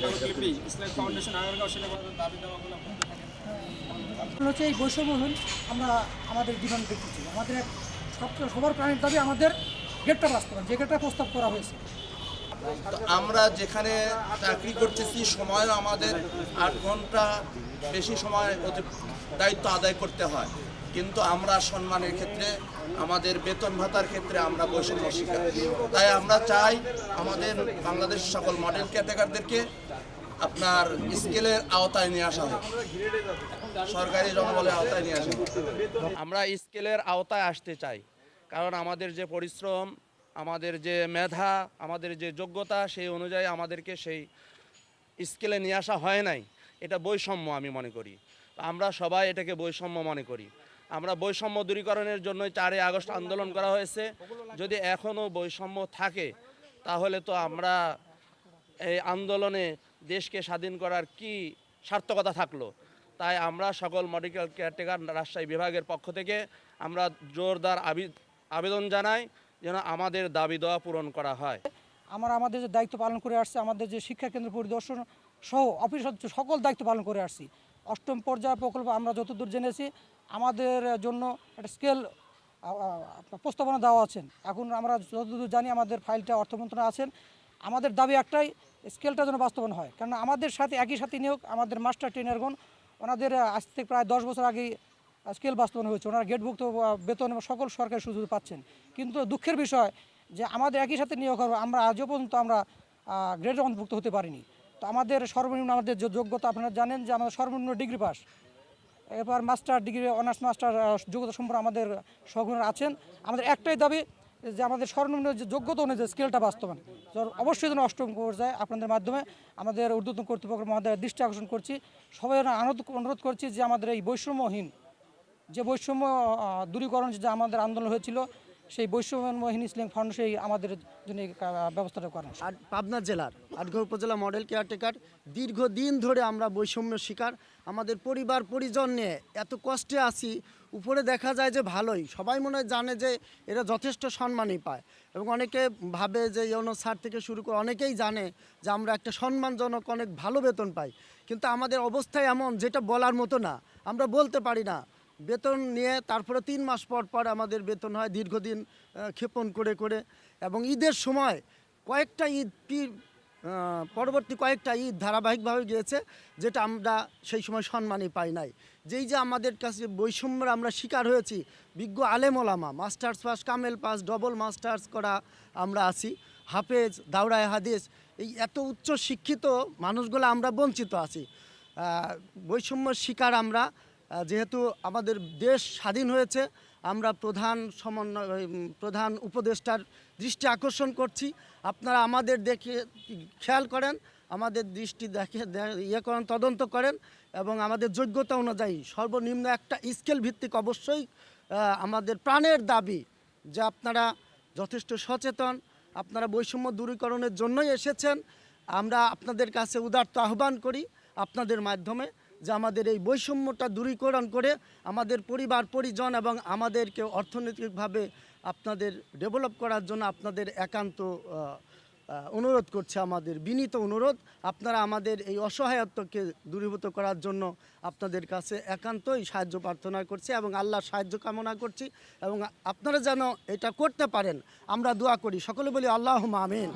স্মারকলিপি ইসলাম ফাউন্ডেশন আগারগাঁও সেনাবাহিনীর দাবি দেওয়াগুলো বলতে থাকেন। হচ্ছে এই বৈষম্যহীন আমরা আমাদের জীবন দেখতেছি। আমাদের সবার প্রাণীর দাবি আমাদের গেটটা বাস্তবায়ন, যে গেটটা প্রস্তাব করা হয়েছে। আমরা যেখানে চাকরি করতেছি সময়ও আমাদের 8 ঘন্টা বেশি সময় দায়িত্ব আদায় করতে হয়, কিন্তু আমরা সম্মানের ক্ষেত্রে আমাদের বেতন ভাতার ক্ষেত্রে আমরা বৈষম্য শিকার। তাই আমরা চাই আমাদের বাংলাদেশ সকল মডেল ক্যাটাগরিদেরকে আপনার স্কেলের আওতায় নিয়ে আসা হোক, সরকারি জনবলের আওতায় নিয়ে আসা হোক। আমরা স্কেলের আওতায় আসতে চাই, কারণ আমাদের যে পরিশ্রম, আমাদের যে মেধা, আমাদের যে যোগ্যতা, সেই অনুযায়ী আমাদেরকে সেই স্কেলে নিয়ে আসা হয় নাই। এটা বৈষম্য আমি মনে করি। আমরা সবাই এটাকে বৈষম্য মনে করি। আমরা বৈষম্য দূরীকরণের জন্যই 4ই আগস্ট আন্দোলন করা হয়েছে। যদি এখনও বৈষম্য থাকে তাহলে তো আমরা এই আন্দোলনে দেশকে স্বাধীন করার কি সার্থকতা থাকলো। তাই আমরা সকল মেডিকেল কেয়ারটেকার রাজশাহী বিভাগের পক্ষ থেকে আমরা জোরদার আবেদন জানাই যেন আমাদের দাবি দেওয়া পূরণ করা হয়। আমরা আমাদের যে দায়িত্ব পালন করে আসছি, আমাদের যে শিক্ষা কেন্দ্র পরিদর্শন সহ অফিস সকল দায়িত্ব পালন করে আসছি। 8ম পর্যায় প্রকল্প আমরা যতদূর জেনেছি আমাদের জন্য একটা স্কেল প্রস্তাবনা দেওয়া আছেন। এখন আমরা যতদূর জানি আমাদের ফাইলটা অর্থ মন্ত্রণালয়ে আছেন। আমাদের দাবি একটাই, স্কেলটা যেন বাস্তবায়ন হয়। কারণ আমাদের সাথে একই সাথে নিয়োগ আমাদের মাস্টার ট্রেনারগণ, ওনাদের আজ থেকে প্রায় 10 বছর আগেই স্কেল বাস্তবায়ন হয়েছে। ওনারা গেটভুক্ত বেতন এবং সকল সরকারি সুযোগ পাচ্ছেন। কিন্তু দুঃখের বিষয় যে আমাদের একই সাথে নিয়োগ হবে, আমরা আজও পর্যন্ত আমরা গ্রেডের অন্তর্ভুক্ত হতে পারিনি। তো আমাদের সর্বনিম্ন আমাদের যে যোগ্যতা, আপনারা জানেন যে আমাদের সর্বনিম্ন ডিগ্রি পাস, এরপর মাস্টার ডিগ্রি, অনার্স মাস্টার যোগ্যতা সম্পন্ন আমাদের সহকর্মীরা আছেন। আমাদের একটাই দাবি যে আমাদের সর্বনিম্ন যে যোগ্যতা অনুযায়ী স্কেলটা বাস্তবায়ন অবশ্যই যেন 8ম পর্যায়ে আপনাদের মাধ্যমে আমাদের ঊর্ধ্বতন কর্তৃপক্ষ মহোদয়ের দৃষ্টি আকর্ষণ করছি। সবাই অনুরোধ করছি যে আমাদের এই বৈষম্যহীন যে বৈষম্য দূরীকরণ যে আমাদের আন্দোলন হয়েছিল, সেই বৈষম্যহীন ইসলাম ফাউন্ডেশন আমাদের জন্য ব্যবস্থাটা করেন। আর পাবনা জেলার আটঘর উপজেলা মডেল কেয়ারটেকার দীর্ঘদিন ধরে আমরা বৈষম্য শিকার। আমাদের পরিবার পরিজন নিয়ে এত কষ্টে আছি। উপরে দেখা যায় যে ভালোই, সবাই মনে হয় জানে যে এরা যথেষ্ট সম্মানই পায়, এবং অনেকে ভাবে যে ইউনো স্যার থেকে শুরু করে অনেকেই জানে যে আমরা একটা সম্মানজনক অনেক ভালো বেতন পাই। কিন্তু আমাদের অবস্থা এমন যেটা বলার মতো না, আমরা বলতে পারি না। বেতন নিয়ে তারপরে 3 মাস পর পর আমাদের বেতন হয় দীর্ঘদিন ক্ষেপণ করে করে, এবং ঈদের সময় কয়েকটা ঈদ পরবর্তী কয়েকটা ঈদ ধারাবাহিকভাবে গিয়েছে, যেটা আমরা সেই সময় সম্মানই পাই নাই। যেই যে আমাদের কাছে বৈষম্যের আমরা শিকার হয়েছি, বিজ্ঞ আলেম ওলামা, মাস্টার্স পাস, কামেল পাস, ডবল মাস্টার্স করা আমরা আছি, হাফেজ, দাওরায়ে হাদিস, এই এত উচ্চ শিক্ষিত মানুষগুলো আমরা বঞ্চিত আছি। বৈষম্যের শিকার আমরা। যেহেতু আমাদের দেশ স্বাধীন হয়েছে, আমরা প্রধান উপদেষ্টার দৃষ্টি আকর্ষণ করছি। আপনারা আমাদের দেখে খেয়াল করেন, আমাদের দৃষ্টি দেখে করেন, তদন্ত করেন, এবং আমাদের যোগ্যতা অনুযায়ী সর্বনিম্ন একটা স্কেল ভিত্তিক অবশ্যই আমাদের প্রাণের দাবি যে আপনারা যথেষ্ট সচেতন, আপনারা বৈষম্য দূরীকরণের জন্যই এসেছেন। আমরা আপনাদের কাছে উদারত আহ্বান করি আপনাদের মাধ্যমে যে আমাদের এই বৈষম্যটা দূরীকরণ করে আমাদের পরিবার পরিজন এবং আমাদেরকে অর্থনৈতিকভাবে আপনাদের ডেভেলপ করার জন্য আপনাদের একান্ত অনুরোধ করছে, আমাদের বিনীত অনুরোধ। আপনারা আমাদের এই অসহায়ত্বকে দূরীভূত করার জন্য আপনাদের কাছে একান্তই সাহায্য প্রার্থনা করছি এবং আল্লাহর সাহায্য কামনা করছি, এবং আপনারা যেন এটা করতে পারেন আমরা দোয়া করি। সকলে বলি আল্লাহুম্মা আমিন।